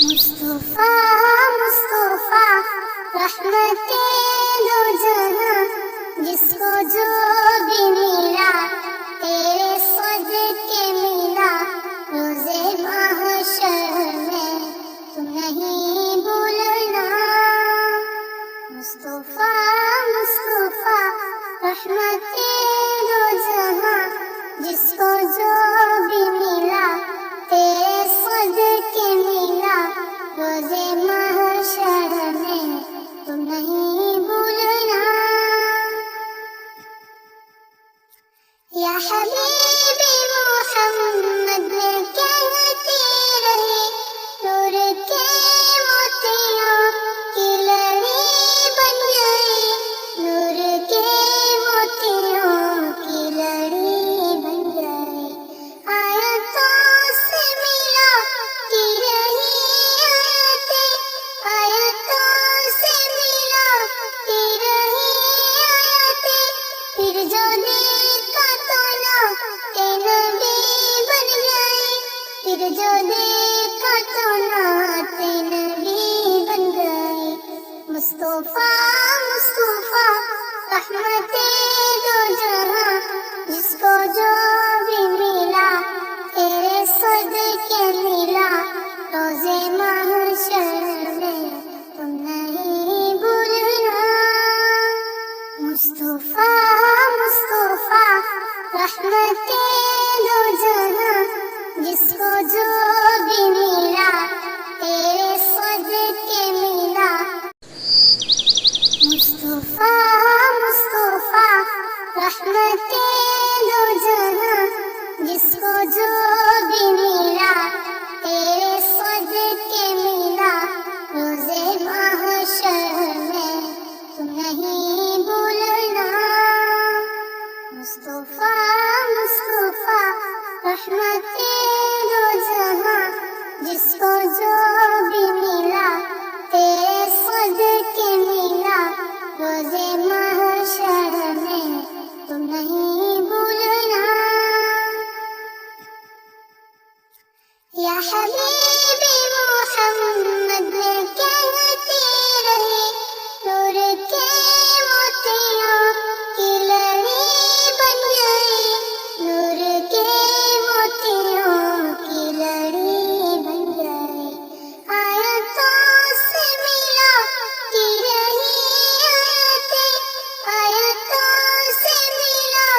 मुस्तफा मुस्तफा रहमते दो जहां, जिसको जो भी मिला तेरे सदके मिला। रोज़े महशर में तुम नहीं भूलना। मुस्तफा मुस्तफा रहमते दो जहां, जिसको जो भी मिला तेरे सदके मिला। रोज़े महशर में तुम नहीं भूलना। या हबीबी मोहम्मद कहते रहे, नूर के मोतियों की लड़ी बन गए। नूर के मोतियों की लड़ी बन गए। आयतों से मिला की रही आयतें, आयतों से मिला की रही आयतें। फिर जो देखा तो नाते नबी बन गए। फिर जो देखा तो नाते नबी बन गए। मुस्तफा मुस्तफा रहमते दो जहां, जिसको जो भी मिला तेरे सदके मिला। रोज़े महशर में तुम नहीं भूलना। मुस्तफा मुस्तफा रहमते दो जहां, जिसको जो भी मिला तेरे सदके मिला। मुस्तफा मुस्तफा रहमते दो जहां, जिसको जो भी मिला तेरे सदके मिला। रोज़े महशर में तुम नहीं भूलना। मुस्तफा मुस्तफा रहमते दो जहां, जिसको जो भी मिला तेरे सदके मिला। रोज़े महशर में तुम नहीं भूलना। या हबीबी मोहम्मद कहते रहे, नूर के मोतियों की लड़ी बन गए। नूर के मोतियों की लड़ी बन गए। आयतों से मिला की रही आयतें, आयतों से मिला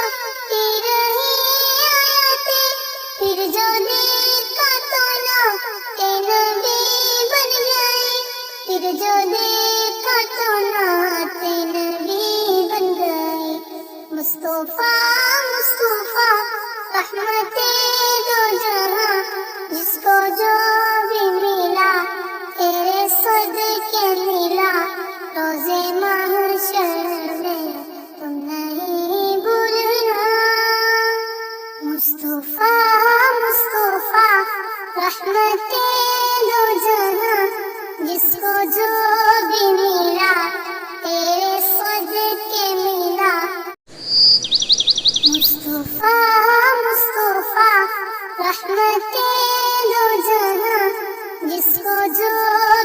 की रही आयतें। फिर जो देखा तो नाते नबी बन गए। फिर जो देखा तो नाते नबी बन गए। मुस्तफा मुस्तफा रहमते दो जहां, जिसको जो भी मिला तेरे सदके मिला। रोज़े महशर में तुम नहीं भूलना। मुस्तफा मुस्तफा रहमते दो जहां, जिसको जो भी मिला तेरे सदके मिला। मुस्तफा मुस्तफा रहमते दो जहां, जिसको जो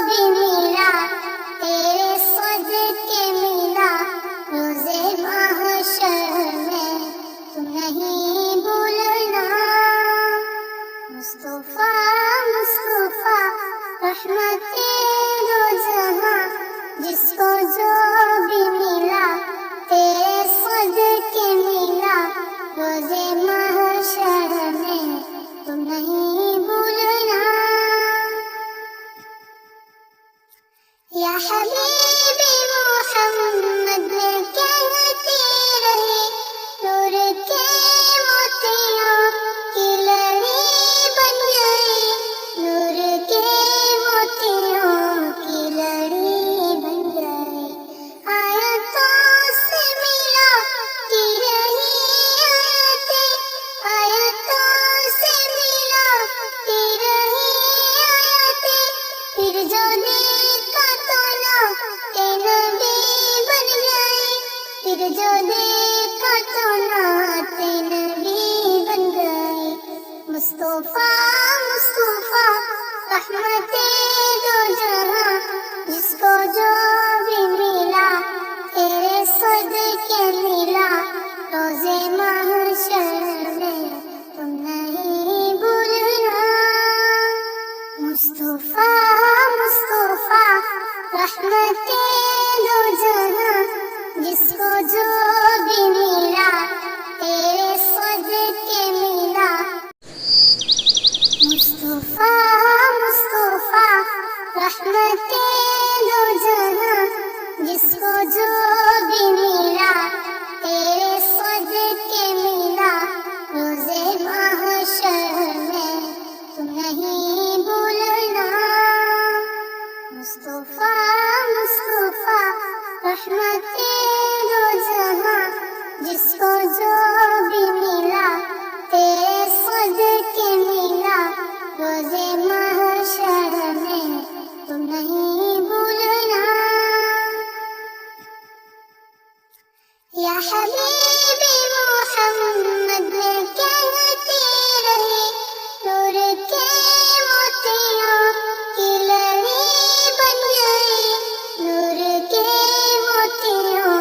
भी मिला तेरे सदके मिला। रोज़े महशर में तुम नहीं भूलना। मुस्तफा मुस्तफा रहमते दो जहां, जिसको जो भी मिला तेरे सदके मिला। रोज़े महशर में तुम नहीं भूलना। या हबीबी मोहम्मद कहते रहे, नूर के मोतियों की लड़ी बन गए। नूर के मोतियों की लड़ी बन गए। आयतों से मिला की रही आयतें, आयतों से मिला की रही आयतें। फिर जो देखा तो नाते नबी बन गए। फिर जो देखा तो नाते नबी बन गए। मुस्तफा मुस्तफा रहमते दो जहां जिसको जो भी मिला तेरे सदके मिला रोज़े महशर में तुम नहीं भूलना। मुस्तफा मुस्तफा रहमते दो जहां जिसको जो भी मिला तेरे सदके मिला। मुस्तफा मुस्तफा रहमते दो जहां जिसको जो भी मिला तेरे सदके मिला रोज़े महशर में तुम नहीं भूलना। मुस्तफा मुस्तफा रहमते दो जहां जिसको जो भी मिला तेरे सदके मिला रोज़े महशर में तुम नहीं भूलना। या हबीबी मोहम्मद में कहते रहे नूर के मोतियों की लड़ी बन गई नूर के मोतियों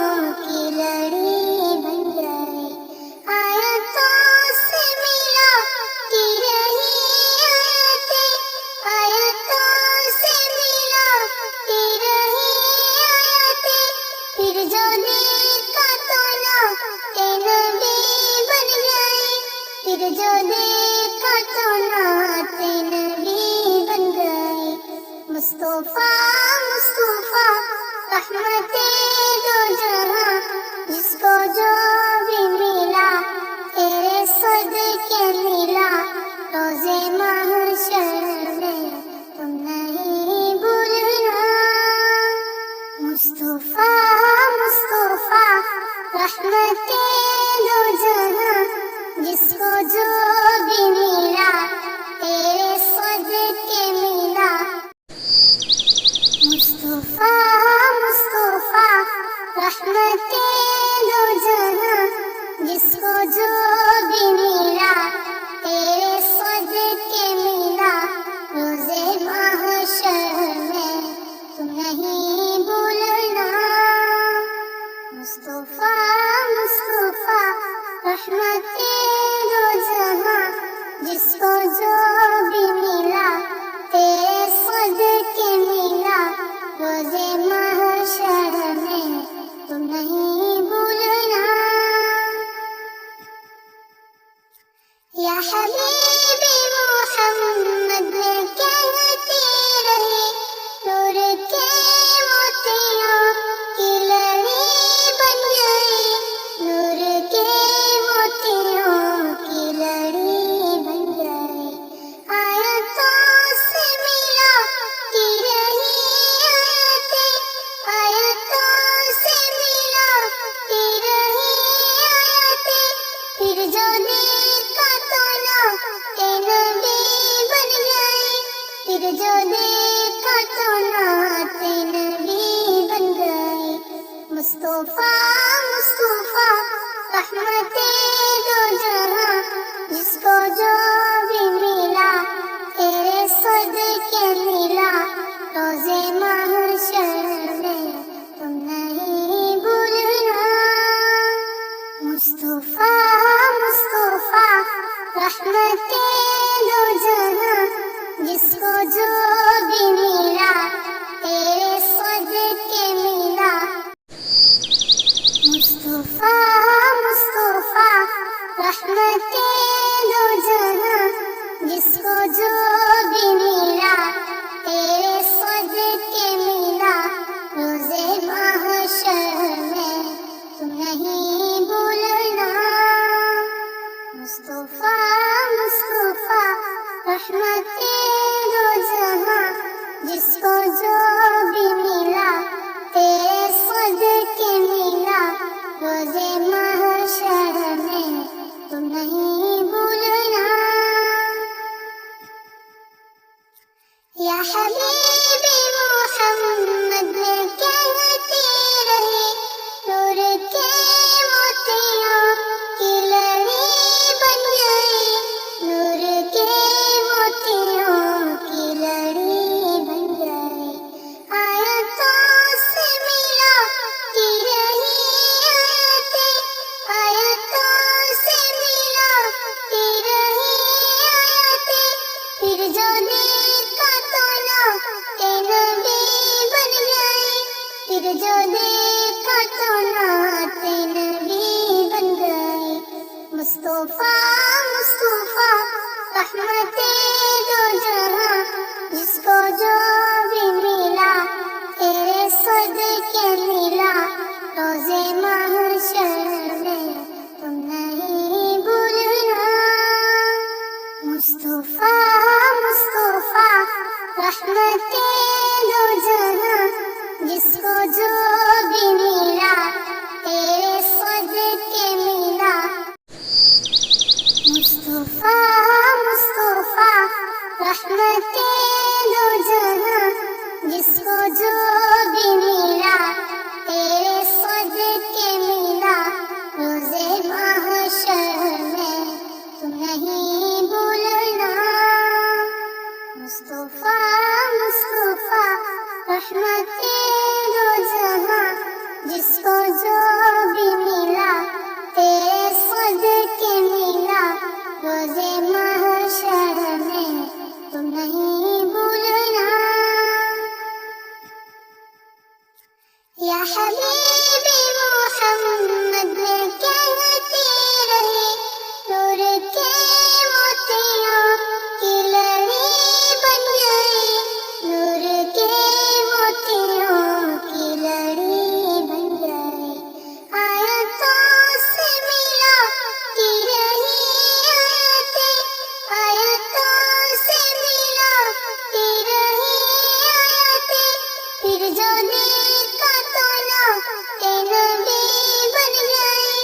की लड़ी बन गई। आयतों से मिलाती रही आयतें आयतों से मिलाती रही आयतें फिर जो देखा तो ना के नबी बन गए फिर जो देखा तो ना के नबी बन गए। मुस्तफा मुस्तफा रहमते दो जहां जिसको जो भी मिला तेरे सदके मिला रोज़े महशर में तुम नहीं भूलना। मुस्तफा मुस्तफा रहमते दो जहां जिसको जो भी मिला तेरे सदके मिला। मुस्तफा मुस्तफा रहमते दो जहां जिसको जो भी मिला तेरे सदके मिला रोज़े महशर में तुम नहीं भूलना। मुस्तफा मुस्तफा रहमते दो जहां जिसको जो भी मिला तेरे सदके मिला रोज़े महशर में तुम नहीं भूलना। या हबीबी मोहम्मद में कहते रहे नूर के मोतियों की लड़ी बन गई नूर के मोतियों की लड़ी बन गई। आयतों से मिलाती रही आयतें आयतों से मिलाती रही आयतें फिर जो देखा तो ना के नबी बन गए फिर जो देखा तो ना के नबी बन गए। मुस्तफा मुस्तफा रहमते दो जहां जिसको जो भी मिला तेरे सदके मिला रोज़े महशर में तुम नहीं भूलना। मुस्तफा मुस्तफा रहमते दो जहां जिसको जो भी मिला तेरे सदके मिला। मुस्तफा मुस्तफा रहमते दो जहां जिसको जो भी मिला तेरे सदके मिला रोज़े महशर में तुम नहीं भूलना। मुस्तफा मुस्तफा रहमते दो जहां जिसको जो भी मिला तेरे सदके मिला रोज़े महशर में तुम नहीं भूलना। या हबीबी मोहम्मद में कहते रहे नूर के मोतियों की लड़ी बन गई नूर के मोतियों की लड़ी देखा तो नाते नबी बन गए, फिर जो देखा तो नाते नबी बन गए। मुस्तफा मुस्तफा रहमते दो जहां, जिसको जो भी मिला तेरे सदके मिला। रोज़े महशर में तुम नहीं भूलना। मुस्तफा मुस्तफा रहमते दो जहां, जिसको जो भी मिला तेरे सदके मिला। मुस्तफा मुस्तफा रहमते दो जहां, जिसको जो भी मिला तेरे सदके मिला। रोज़े महशर में तुम नहीं भूलना। मुस्तफा मुस्तफा रहमते दो जहां, जिसको जो भी मिला तेरे सदके मिला। रोज़े महशर में तुम नहीं भूलना। या हबीबी मोहम्मद कहते रहे, नूर के मोतियों की लड़ी बन गई, नूर के मोतियों की लड़ी बन गई। आयतों से मिलाती रही आयतें, आयतों से मिलाती रही आयतें, फिर जो देखा तो नाते नबी बन गए,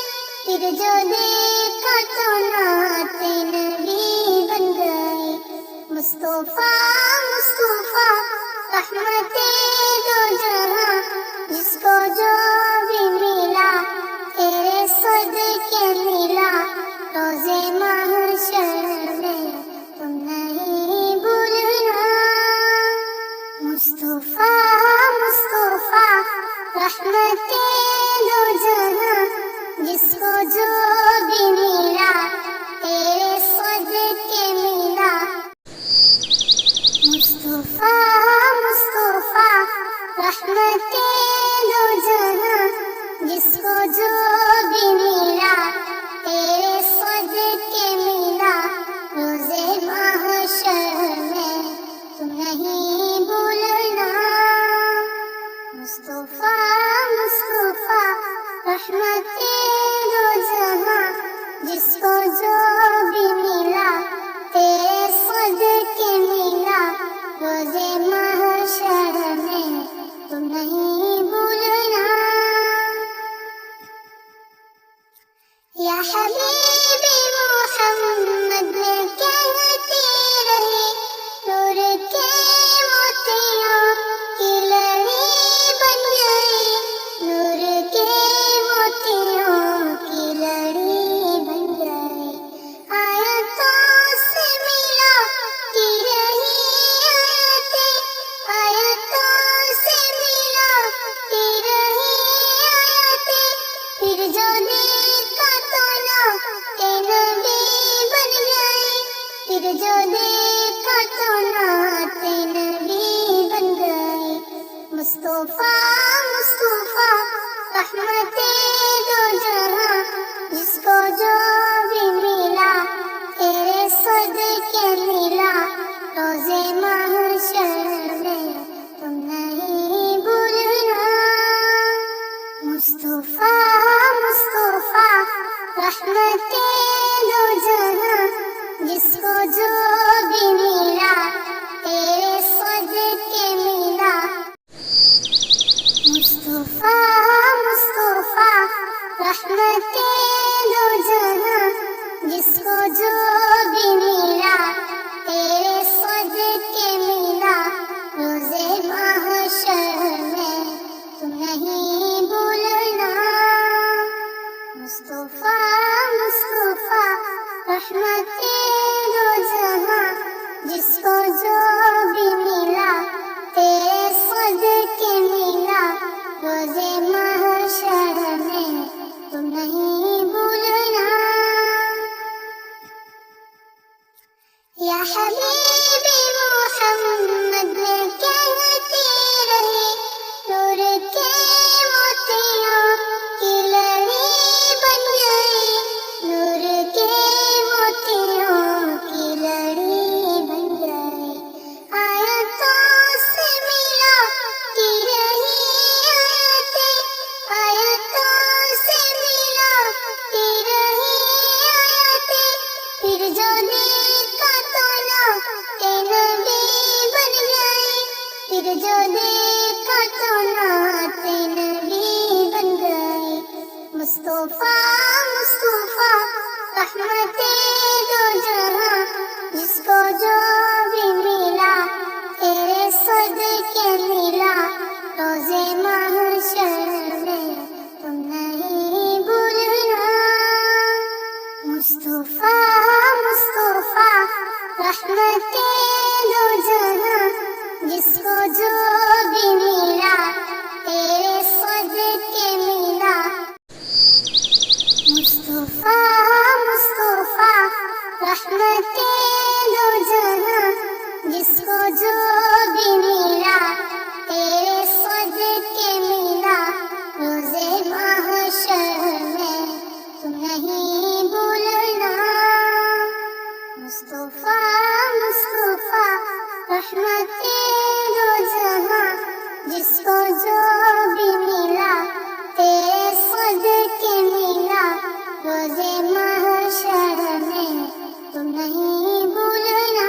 फिर जो देखा तो नाते नबी बन गए। मुस्तफा मुस्तफा रहमते दो जहां, जिसको जो भी मिला तेरे सदके मिला। रोज़े महशर में तुम नहीं भूलना। मुस्तफा मुस्तफा रहमते दो जहां, जिसको जो भी मिला तेरे सदके मिला। मुस्तफा मुस्तफा रहमते दो जहां, जिसको जो भी मिला तेरे सदके मिला। रोज़े महशर में तुम नहीं भूलना। मुस्तफा मुस्तफा रहमते दो जहां, जिसको जो भी मिला तेरे सदके मिला। रोज़े महशर में तुम नहीं भूलना। या हबीबी मोहम्मद कहते रहे, नूर के मोतियों की लड़ी बन गई, नूर के मोतियों की लड़ी बन गई। आयतों से मिलाती रही आयतें, आयतों से मिलाती रही आयतें, फिर जो देखा तो नाते नबी बन गए, फिर जो देखा तो नाते नबी बन गए। मुस्तफा मुस्तफा रहमते दो जहां, जिसको जो भी मिला तेरे सदके मिला। रोज़े महशर में तुम नहीं भूलना। मुस्तफा मुस्तफा रहमते दो जहां, जिसको जो भी मिला तेरे सदके मिला। मुस्तफा मुस्तफा रहमते दो जहां, जिसको जो भी मिला तेरे सदके जो देखा तो नाते नबी बन गए। मुस्तफा मुस्तफा रहमते दो जहां, जिसको जो भी मिला तेरे सदके मिला। रोज़े महशर में तुम नहीं भूलना। मुस्तफा मुस्तफा रहमते दो जहां, जिसको जो भी मिला तेरे सदके मिला। मुस्तफा मुस्तफा रहमते दो जहां, जिसको जो भी मिला तेरे सदके मिला। रोज़े महशर में तुम नहीं भूलना। मुस्तफा मुस्तफा रहमते दो जहां, जिसको जो भी मिला तेरे सदके मिला। रोज़े महशर में तुम नहीं भूलना।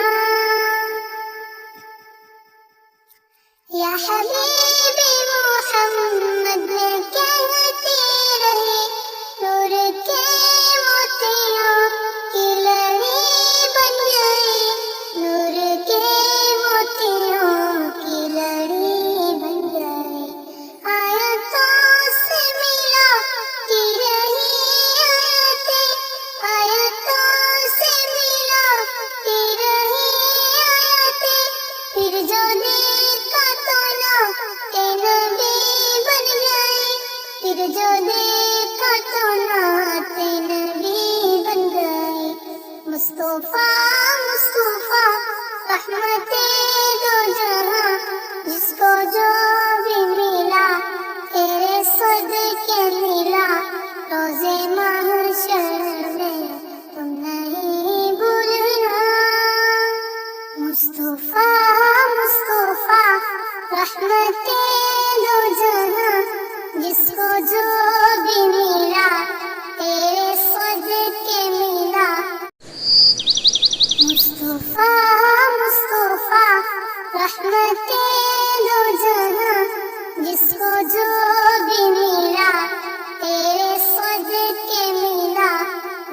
या हबीबी मोहम्मद कहते रहे, नूर के मोतियों की लड़ी बन गए। नूर के मोतियों की लड़ी बन गए। आयतों से मिला की रही आयतें, आयतों से मिला की रही आयतें। फिर जो देखा तो नाते नबी बन गए। फिर जो देखा तो नाते नबी बन गए। मुस्तफा मुस्तफा रहमते दो जहां, जिसको जो भी मिला तेरे सदके मिला। रोज़े महशर में तुम नहीं भूलना। मुस्तफा मुस्तफा रहमते दो जहां, जिसको जो भी मिला तेरे सदके मिला। मुस्तफा मुस्तफा रहमते दो जहां, जिसको जो भी मिला तेरे सदके मिला।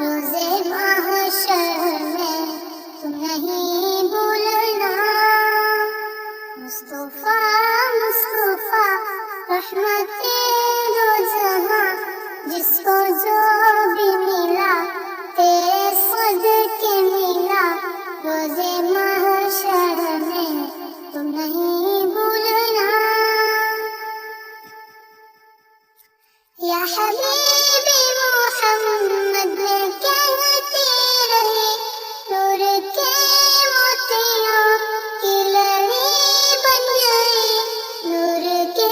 रोज़े महशर में तुम नहीं भूलना। मुस्तफा मुस्तफा रहमते दो जहां, जिसको जो भी मिला तेरे सदके मिला। रोज़े महशर में तुम नहीं भूलना। या हबीबी मोहम्मद कहते रहे, नूर के मोतियों की लड़ी बन गए। नूर के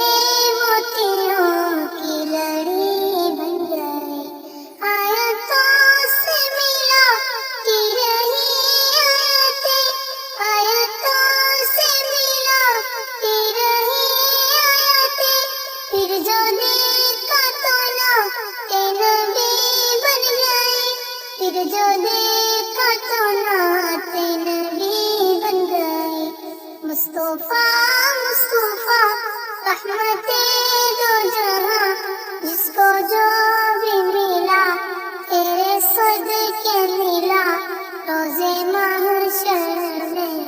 मोतियों की लड़ी बन गए। आयतों से मिला की रही आयतें, आयतों से मिला की रही आयतें। फिर जो देखा तो नाते नबी बन गए। फिर जो देखा तो नाते नबी बन गए। मुस्तफा मुस्तफा रहमते दो जहां, जिसको जो भी मिला तेरे सदके मिला। रोज़े महशर में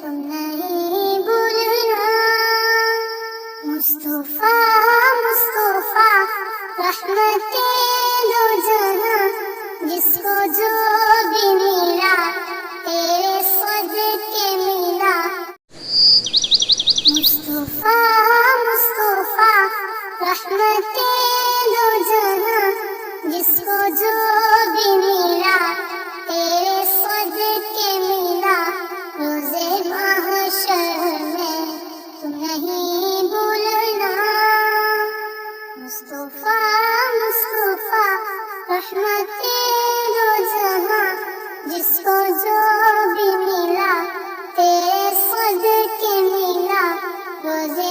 तुम नहीं भूलना। मुस्तफा मुस्तफा रहमते दो जहां, जिसको जो भी मिला तेरे सदके मिला। मुस्तफा मुस्तफा रहमते दो जहां, जिसको जो भी मिला तेरे सदके मिला। रोज़े महशर में तुम नहीं भूलना। मुस्तफा मुस्तफा रहमते दो जहां, जिसको जो भी मिला तेरे सदके मिला। रोज़े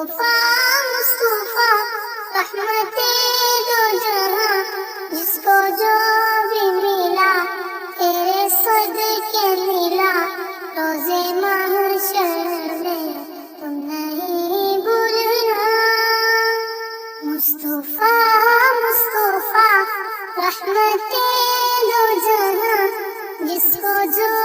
मुस्तफा मुस्तफा रहमते दो जहां जिसको जो भी मिला तेरे सदके मिला रोजे महशर में तुम नहीं भूलना मुस्तफा मुस्तफा रहमते दो जहां जिसको जो